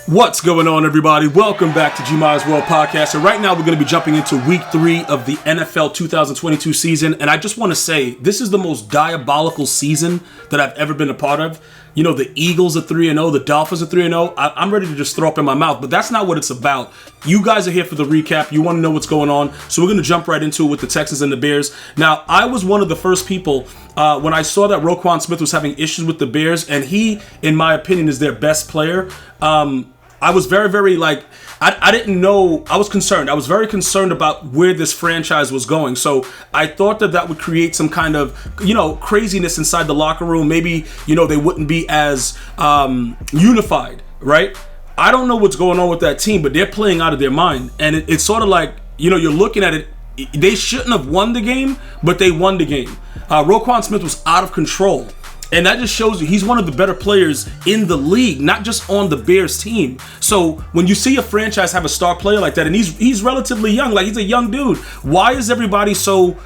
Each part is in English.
What's going on, everybody? Welcome back to G-Miles World Podcast. And right now, we're going to be jumping into Week 3 of the NFL 2022 season. And I just want to say, this is the most diabolical season that I've ever been a part of. You know, the Eagles are 3-0, the Dolphins are 3-0. I'm ready to just throw up in my mouth, but that's not what it's about. You guys are here for the recap. You want to know what's going on. So we're going to jump right into it with the Texans and the Bears. Now, I was one of the first people when I saw that Roquan Smith was having issues with the Bears, and he, in my opinion, is their best player. I was very, I didn't know, I was concerned. I was very concerned about where this franchise was going. So I thought that would create some kind of, craziness inside the locker room. Maybe, they wouldn't be as unified, right? I don't know what's going on with that team, but they're playing out of their mind. And it's sort of like, you're looking at it, they shouldn't have won the game, but they won the game. Roquan Smith was out of control. And that just shows you he's one of the better players in the league, not just on the Bears team. So when you see a franchise have a star player like that, and he's relatively young, like he's a young dude, why is everybody so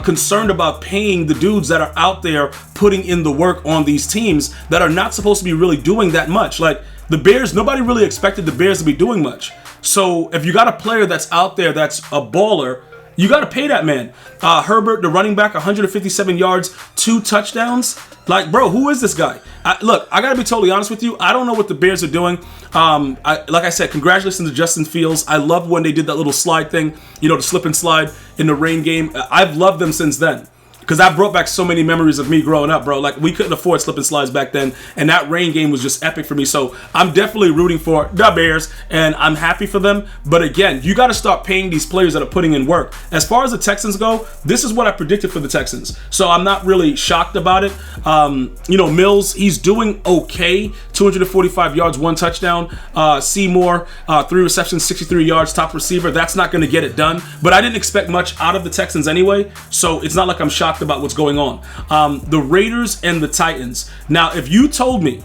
concerned about paying the dudes that are out there putting in the work on these teams that are not supposed to be really doing that much? Like the Bears, nobody really expected the Bears to be doing much. So if you got a player that's out there that's a baller, you got to pay that man. Herbert, the running back, 157 yards, 2 touchdowns. Like, bro, who is this guy? Look, I got to be totally honest with you. I don't know what the Bears are doing. Like I said, congratulations to Justin Fields. I love when they did that little slide thing, the slip and slide in the rain game. I've loved them since then. Because that brought back so many memories of me growing up, bro. Like, we couldn't afford slip and slides back then. And that rain game was just epic for me. So I'm definitely rooting for the Bears. And I'm happy for them. But again, you got to start paying these players that are putting in work. As far as the Texans go, this is what I predicted for the Texans. So I'm not really shocked about it. Mills, he's doing okay. 245 yards, 1 touchdown. Seymour, 3 receptions, 63 yards, top receiver. That's not going to get it done. But I didn't expect much out of the Texans anyway. So it's not like I'm shocked about what's going on. The Raiders and the Titans. Now, if you told me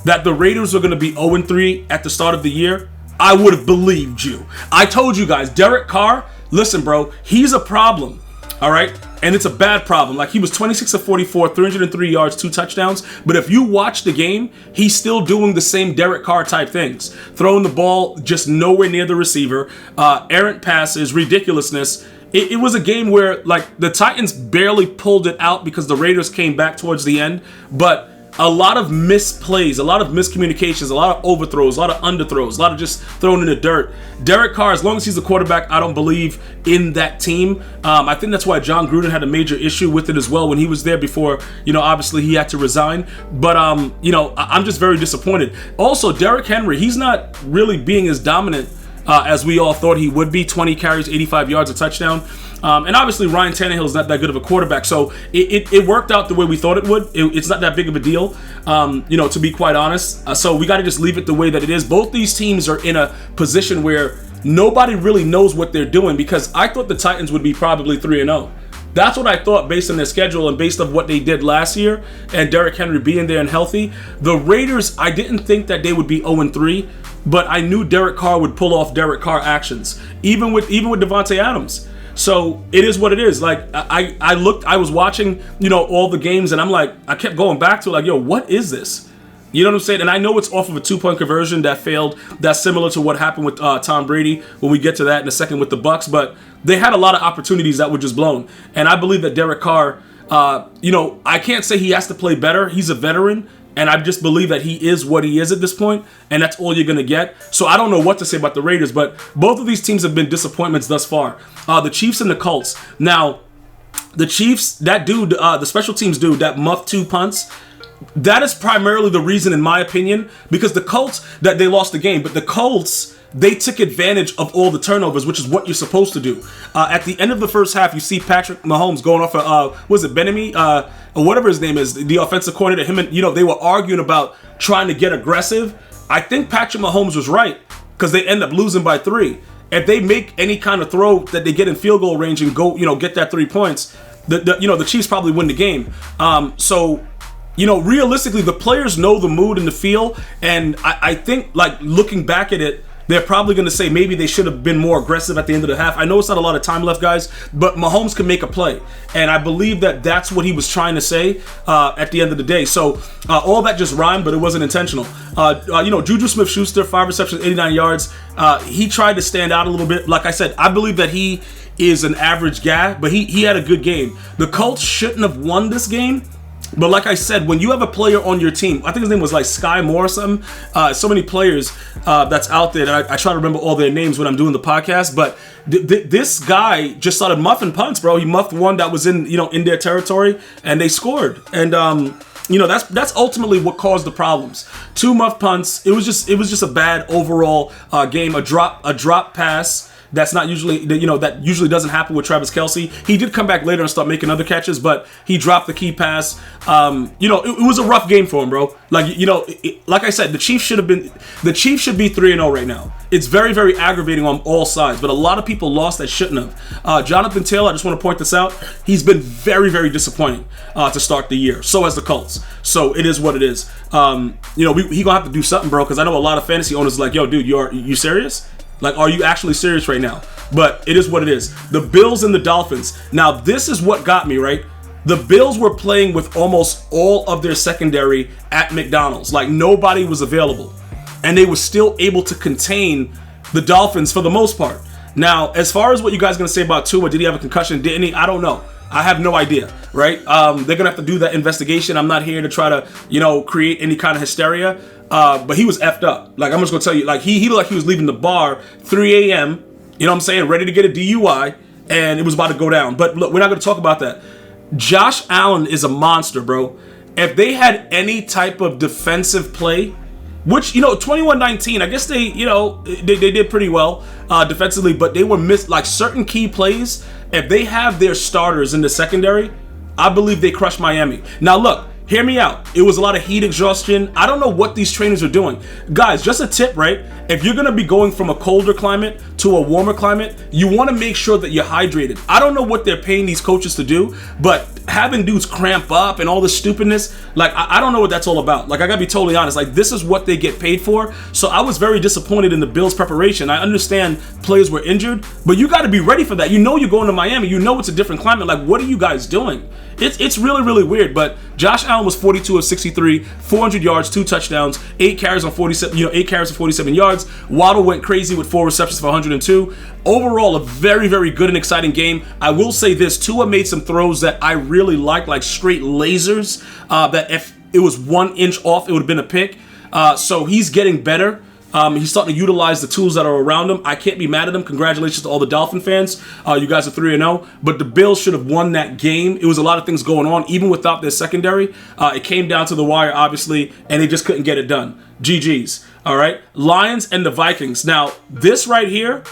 that the Raiders were going to be 0-3 at the start of the year, I would have believed you. I told you guys, Derek Carr, listen, bro, he's a problem. All right? And it's a bad problem. Like, he was 26 of 44, 303 yards, 2 touchdowns. But if you watch the game, he's still doing the same Derek Carr type things. Throwing the ball just nowhere near the receiver. Errant passes, ridiculousness. It was a game where, like, the Titans barely pulled it out because the Raiders came back towards the end. But a lot of misplays, a lot of miscommunications, a lot of overthrows, a lot of underthrows, a lot of just thrown in the dirt. Derek Carr, as long as he's the quarterback, I don't believe in that team. I think that's why John Gruden had a major issue with it as well when he was there before, obviously he had to resign. But, I'm just very disappointed. Also, Derrick Henry, he's not really being as dominant as we all thought he would be. 20 carries, 85 yards, a touchdown. And obviously Ryan Tannehill is not that good of a quarterback, so it worked out the way we thought it would. It's not that big of a deal, to be quite honest. So we got to just leave it the way that it is. Both these teams are in a position where nobody really knows what they're doing, because I thought the Titans would be probably 3-0. That's what I thought based on their schedule and based on what they did last year and Derrick Henry being there and healthy. The Raiders, I didn't think that they would be 0-3, but I knew Derek Carr would pull off Derek Carr actions, even with Devontae Adams. So it is what it is. Like, I was watching, all the games, and I'm like, I kept going back to like, yo, what is this? You know what I'm saying? And I know it's off of a 2-point conversion that failed. That's similar to what happened with Tom Brady when we get to that in a second with the Bucs. But they had a lot of opportunities that were just blown. And I believe that Derek Carr, I can't say he has to play better. He's a veteran. And I just believe that he is what he is at this point, and that's all you're going to get. So I don't know what to say about the Raiders, but both of these teams have been disappointments thus far. The Chiefs and the Colts. Now, the Chiefs, that dude, the special teams dude, that muffed 2 punts, that is primarily the reason, in my opinion, because the Colts, that they lost the game, but the Colts, they took advantage of all the turnovers, which is what you're supposed to do. At the end of the first half, you see Patrick Mahomes going off Benemy, or whatever his name is, the offensive coordinator. Him and they were arguing about trying to get aggressive. I think Patrick Mahomes was right because they end up losing by 3. If they make any kind of throw that they get in field goal range and go, get that 3 points, the Chiefs probably win the game. Realistically, the players know the mood and the feel, and I think, like, looking back at it, they're probably going to say maybe they should have been more aggressive at the end of the half. I know it's not a lot of time left, guys, but Mahomes can make a play. And I believe that that's what he was trying to say at the end of the day. So all that just rhymed, but it wasn't intentional. Juju Smith-Schuster, 5 receptions, 89 yards. He tried to stand out a little bit. Like I said, I believe that he is an average guy, but he had a good game. The Colts shouldn't have won this game. But like I said, when you have a player on your team, I think his name was like Sky Moore or something. So many players that's out there that I try to remember all their names when I'm doing the podcast. But this guy just started muffing punts, bro. He muffed one that was in their territory, and they scored. And that's ultimately what caused the problems. 2 muffed punts. It was just a bad overall game. A drop pass. That's not usually, that usually doesn't happen with Travis Kelce. He did come back later and start making other catches, but he dropped the key pass. It was a rough game for him, bro. Like I said, the Chiefs should be 3-0 right now. It's very, very aggravating on all sides, but a lot of people lost that shouldn't have. Jonathan Taylor, I just want to point this out. He's been very, very disappointing to start the year. So has the Colts. So it is what it is. He gonna have to do something, bro, because I know a lot of fantasy owners are like, yo, dude, you serious? Like, are you actually serious right now? But it is what it is. The Bills and the Dolphins. Now, this is what got me, right? The Bills were playing with almost all of their secondary at McDonald's. Like, nobody was available. And they were still able to contain the Dolphins for the most part. Now, as far as what you guys are going to say about Tua, did he have a concussion? Didn't he? I don't know. I have no idea, right? They're going to have to do that investigation. I'm not here to try to, create any kind of hysteria. But he was effed up. Like, I'm just going to tell you, like, he looked like he was leaving the bar 3 a.m., you know what I'm saying, ready to get a DUI, and it was about to go down. But look, we're not going to talk about that. Josh Allen is a monster, bro. If they had any type of defensive play, which, 21-19, I guess they did pretty well defensively, but they were missed, like, certain key plays. If they have their starters in the secondary, I believe they crushed Miami. Now, look, hear me out. It was a lot of heat exhaustion. I don't know what these trainers are doing. Guys, just a tip, right? If you're going to be going from a colder climate to a warmer climate, you want to make sure that you're hydrated. I don't know what they're paying these coaches to do, but having dudes cramp up and all this stupidness, like, I don't know what that's all about. Like, I got to be totally honest. Like, this is what they get paid for. So I was very disappointed in the Bills' preparation. I understand players were injured, but you got to be ready for that. You're going to Miami. It's a different climate. Like, what are you guys doing? It's really, really weird. But Josh Allen was 42 of 63, 400 yards, 2 touchdowns, 8 carries on 47 yards. Waddle went crazy with 4 receptions for 102. Overall, a very, very good and exciting game. I will say this, Tua made some throws that I really liked, like straight lasers, that if it was 1 inch off, it would have been a pick. So he's getting better. He's starting to utilize the tools that are around him. I can't be mad at him. Congratulations to all the Dolphin fans. You guys are 3-0. But the Bills should have won that game. It was a lot of things going on, even without their secondary. It came down to the wire, obviously, and they just couldn't get it done. GG's. All right? Lions and the Vikings. Now, this right here,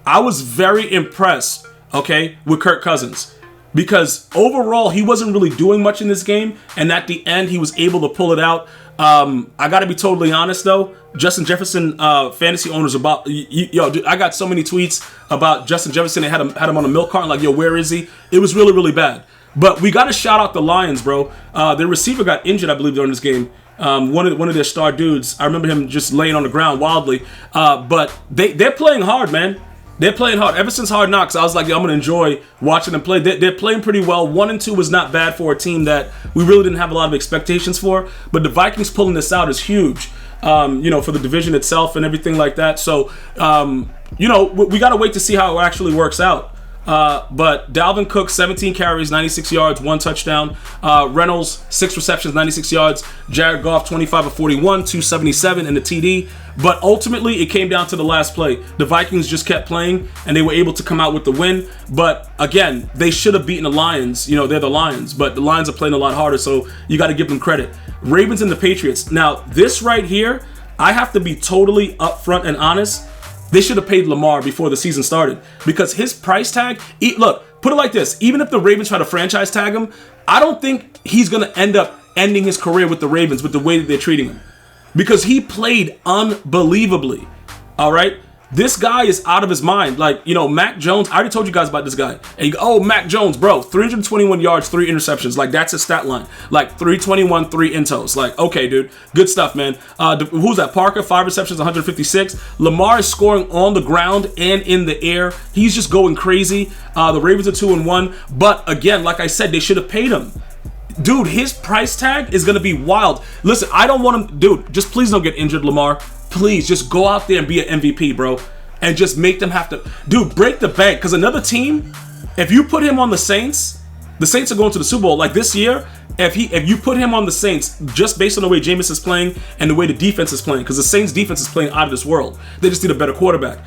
I was very impressed, okay, with Kirk Cousins. Because overall, he wasn't really doing much in this game. And at the end, he was able to pull it out. I got to be totally honest, though. Justin Jefferson fantasy owners about... Yo, dude, I got so many tweets about Justin Jefferson. They had him on a milk carton. Like, yo, where is he? It was really, really bad. But we got to shout out the Lions, bro. Their receiver got injured, I believe, during this game. One of their star dudes. I remember him just laying on the ground wildly. But they're playing hard, man. They're playing hard. Ever since Hard Knocks, I was like, yo, I'm going to enjoy watching them play. They're playing pretty well. 1-2 was not bad for a team that we really didn't have a lot of expectations for. But the Vikings pulling this out is huge, for the division itself and everything like that. So, we got to wait to see how it actually works out. But Dalvin Cook, 17 carries, 96 yards, 1 touchdown. Reynolds, 6 receptions, 96 yards. Jared Goff, 25 of 41, 277 in the TD. But ultimately, it came down to the last play. The Vikings just kept playing, and they were able to come out with the win. But again, they should have beaten the Lions. They're the Lions, but the Lions are playing a lot harder, so you got to give them credit. Ravens and the Patriots. Now, this right here, I have to be totally upfront and honest. They should have paid Lamar before the season started because his price tag, look, put it like this. Even if the Ravens try to franchise tag him, I don't think he's going to end up ending his career with the Ravens with the way that they're treating him because he played unbelievably. All right. This guy is out of his mind. Like, Mac Jones, I already told you guys about this guy. And you go, oh, Mac Jones, bro, 321 yards, 3 interceptions. Like, that's his stat line. Like, 321, 3 intos. Like, okay, dude. Good stuff, man. Who's that? Parker, 5 receptions, 156. Lamar is scoring on the ground and in the air. He's just going crazy. The Ravens are 2-1. But, again, like I said, they should have paid him. Dude, his price tag is going to be wild. Listen, I don't want him... Dude, just please don't get injured, Lamar. Please, just go out there and be an MVP, bro. And just make them have to... Dude, break the bank. Because another team, if you put him on the Saints are going to the Super Bowl. Like this year, if you put him on the Saints, just based on the way Jameis is playing and the way the defense is playing, because the Saints defense is playing out of this world. They just need a better quarterback.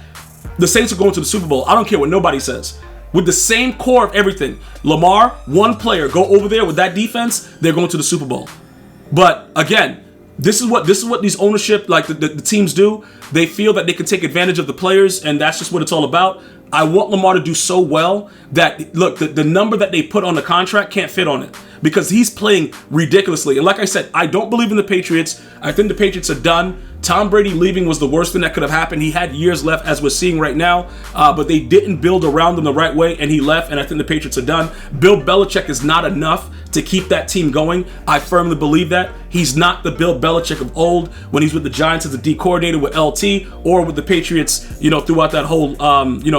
The Saints are going to the Super Bowl. I don't care what nobody says. With the same core of everything. Lamar, one player, go over there with that defense, they're going to the Super Bowl. But again, this is what these ownership, like the teams do. They feel that they can take advantage of the players, and that's just what it's all about. I want Lamar to do so well that, look, the number that they put on the contract can't fit on it because he's playing ridiculously. And like I said, I don't believe in the Patriots. I think the Patriots are done. Tom Brady leaving was the worst thing that could have happened. He had years left, as we're seeing right now, but they didn't build around him the right way, and he left, and I think the Patriots are done. Bill Belichick is not enough to keep that team going. I firmly believe that. He's not the Bill Belichick of old when he's with the Giants as a D coordinator with LT or with the Patriots, throughout that whole,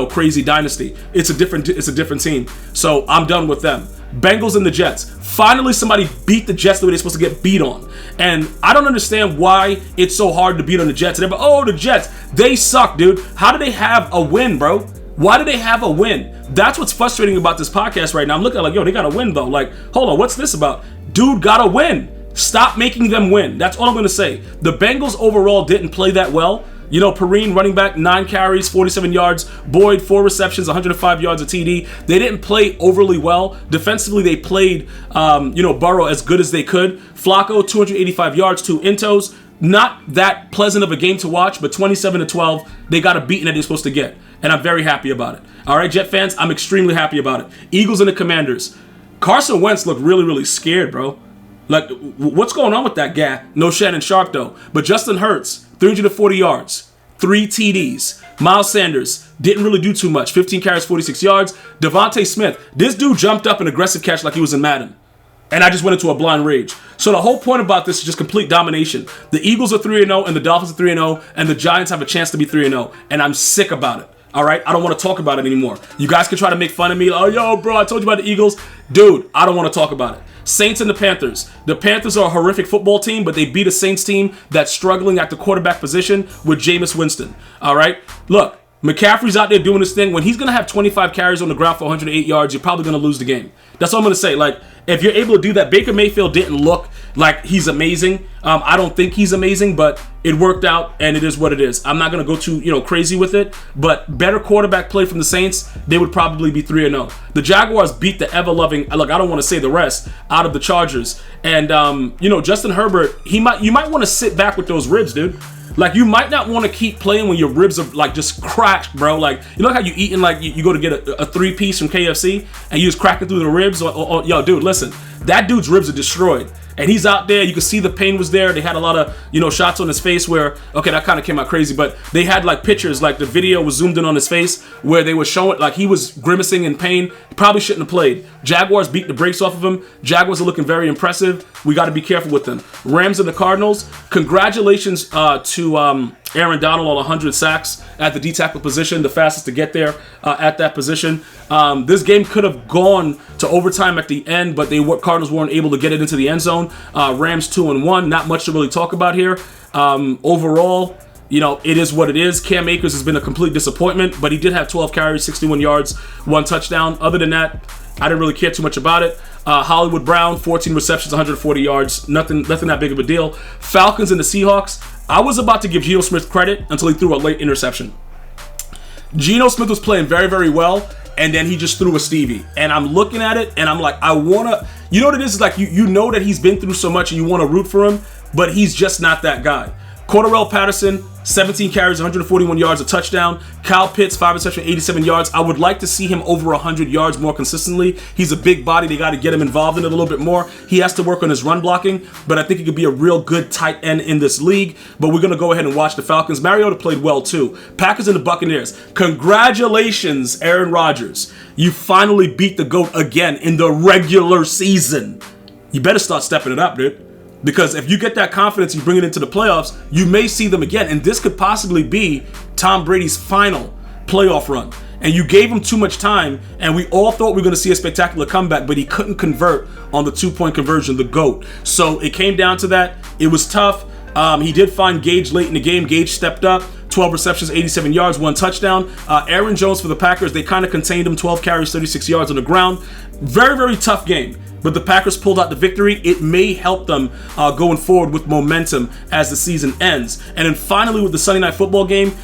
crazy dynasty. It's a different team. So I'm done with them. Bengals and the Jets. Finally, somebody beat the Jets the way they're supposed to get beat on. And I don't understand why it's so hard to beat on the Jets. And everybody, oh, the Jets, they suck, dude. How do they have a win, bro? Why do they have a win? That's what's frustrating about this podcast right now. I'm looking at yo, they got a win, though. Like, hold on, what's this about? Dude got a win. Stop making them win. That's all I'm going to say. The Bengals overall didn't play that well. Perrine, running back, 9 carries, 47 yards. Boyd, 4 receptions, 105 yards of TD. They didn't play overly well. Defensively, they played, Burrow as good as they could. Flacco, 285 yards, 2 intos. Not that pleasant of a game to watch, but 27-12, they got a beating that they're supposed to get. And I'm very happy about it. All right, Jet fans, I'm extremely happy about it. Eagles and the Commanders. Carson Wentz looked really, really scared, bro. Like, what's going on with that guy? No Shannon Sharp, though. But Justin Hurts, 340 yards, 3 TDs. Miles Sanders didn't really do too much. 15 carries, 46 yards. Devontae Smith, this dude jumped up an aggressive catch like he was in Madden. And I just went into a blind rage. So the whole point about this is just complete domination. The Eagles are 3-0, and the Dolphins are 3-0, and the Giants have a chance to be 3-0. And I'm sick about it. All right? I don't want to talk about it anymore. You guys can try to make fun of me. Oh, yo, bro, I told you about the Eagles. Dude, I don't want to talk about it. Saints and the Panthers. The Panthers are a horrific football team, but they beat a Saints team that's struggling at the quarterback position with Jameis Winston. All right? Look, McCaffrey's out there doing his thing. When he's going to have 25 carries on the ground for 108 yards, you're probably going to lose the game. That's all I'm going to say. Like, if you're able to do that, Baker Mayfield didn't look like he's amazing. I don't think he's amazing, but it worked out, and it is what it is. I'm not going to go too, crazy with it, but better quarterback play from the Saints, they would probably be 3-0. The Jaguars beat the ever-loving, look, I don't want to say the rest, out of the Chargers. And, Justin Herbert, you might want to sit back with those ribs, dude. Like, you might not want to keep playing when your ribs are, like, just cracked, bro. Like, you know how you eating, like, you go to get a 3-piece from KFC, and you just crack it through the ribs? Yo, dude, listen. That dude's ribs are destroyed. And he's out there. You can see the pain was there. They had a lot of, shots on his face where, okay, that kind of came out crazy, but they had, like, pictures, like, the video was zoomed in on his face where they were showing, like, he was grimacing in pain. He probably shouldn't have played. Jaguars beat the brakes off of him. Jaguars are looking very impressive. We got to be careful with them. Rams and the Cardinals. Congratulations to Aaron Donald on 100 sacks at the D-tackle position, the fastest to get there at that position. This game could have gone to overtime at the end, but Cardinals weren't able to get it into the end zone. Rams 2-1, not much to really talk about here. Overall, it is what it is. Cam Akers has been a complete disappointment, but he did have 12 carries, 61 yards, 1 touchdown. Other than that, I didn't really care too much about it. Hollywood Brown, 14 receptions, 140 yards. Nothing that big of a deal. Falcons and the Seahawks. I was about to give Geno Smith credit until he threw a late interception. Geno Smith was playing very, very well, and then he just threw a Stevie. And I'm looking at it, and I'm like, I want to... You know what it is? It's like you know that he's been through so much, and you want to root for him, but he's just not that guy. Cordarrelle Patterson, 17 carries, 141 yards, a touchdown. Kyle Pitts, 5 receptions, 87 yards. I would like to see him over 100 yards more consistently. He's a big body. They got to get him involved in it a little bit more. He has to work on his run blocking, but I think he could be a real good tight end in this league. But we're going to go ahead and watch the Falcons. Mariota played well too. Packers and the Buccaneers. Congratulations, Aaron Rodgers. You finally beat the GOAT again in the regular season. You better start stepping it up, dude. Because if you get that confidence, you bring it into the playoffs, you may see them again. And this could possibly be Tom Brady's final playoff run. And you gave him too much time, and we all thought we were going to see a spectacular comeback, but he couldn't convert on the 2-point conversion, the GOAT. So it came down to that. It was tough. He did find Gage late in the game. Gage stepped up. 12 receptions, 87 yards, 1 touchdown. Aaron Jones for the Packers, they kind of contained him. 12 carries, 36 yards on the ground. Very, very tough game. But the Packers pulled out the victory. It may help them going forward with momentum as the season ends. And then finally with the Sunday Night Football game,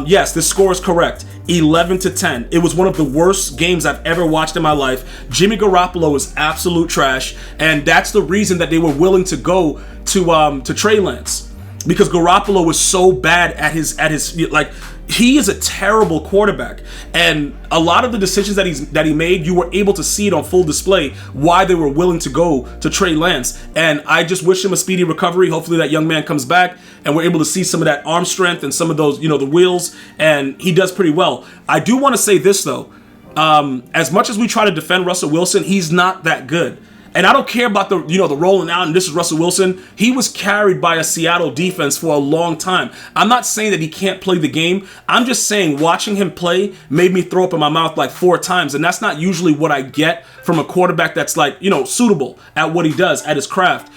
yes, this score is correct. 11-10. It was one of the worst games I've ever watched in my life. Jimmy Garoppolo is absolute trash, and that's the reason that they were willing to go to Trey Lance, because Garoppolo was so bad at his like, he is a terrible quarterback, and a lot of the decisions that he made, you were able to see it on full display why they were willing to go to Trey Lance. And I just wish him a speedy recovery. Hopefully that young man comes back and we're able to see some of that arm strength and some of those, the wheels, and he does pretty well. I do want to say this though, as much as we try to defend Russell Wilson, he's not that good. And I don't care about the rolling out and this is Russell Wilson. He was carried by a Seattle defense for a long time. I'm not saying that he can't play the game. I'm just saying watching him play made me throw up in my mouth like 4 times. And that's not usually what I get from a quarterback that's like, suitable at what he does, at his craft.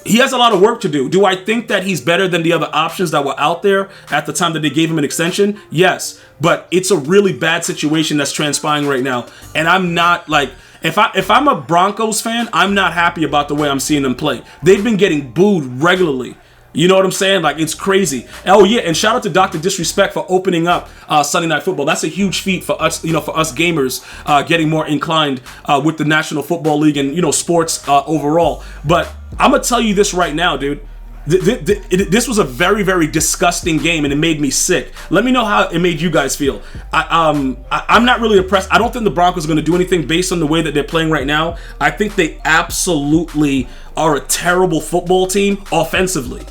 He has a lot of work to do. Do I think that he's better than the other options that were out there at the time that they gave him an extension? Yes. But it's a really bad situation that's transpiring right now. And I'm not like... If I'm a Broncos fan, I'm not happy about the way I'm seeing them play. They've been getting booed regularly. You know what I'm saying? Like, it's crazy. Oh yeah, and shout out to Dr. Disrespect for opening up Sunday Night Football. That's a huge feat for us, for us gamers, getting more inclined with the National Football League and sports overall. But I'm gonna tell you this right now, dude. This was a very, very disgusting game, and it made me sick. Let me know how it made you guys feel. I'm not really impressed. I don't think the Broncos are going to do anything based on the way that they're playing right now. I think they absolutely are a terrible football team offensively.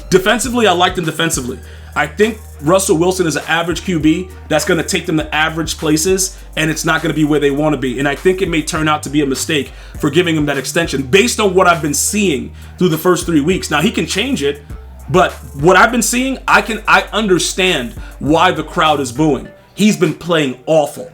Defensively, I like them defensively. I think Russell Wilson is an average QB that's going to take them to average places, and it's not going to be where they want to be. And I think it may turn out to be a mistake for giving him that extension based on what I've been seeing through the first 3 weeks. Now, he can change it, but what I've been seeing, I understand why the crowd is booing. He's been playing awful.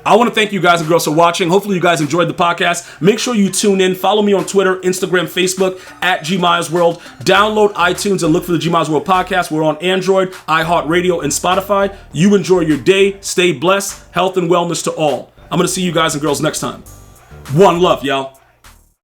I want to thank you guys and girls for watching. Hopefully you guys enjoyed the podcast. Make sure you tune in. Follow me on Twitter, Instagram, Facebook at GMyesWorld. Download iTunes and look for the G Myers World podcast. We're on Android, iHeartRadio, and Spotify. You enjoy your day. Stay blessed. Health and wellness to all. I'm going to see you guys and girls next time. One love, y'all.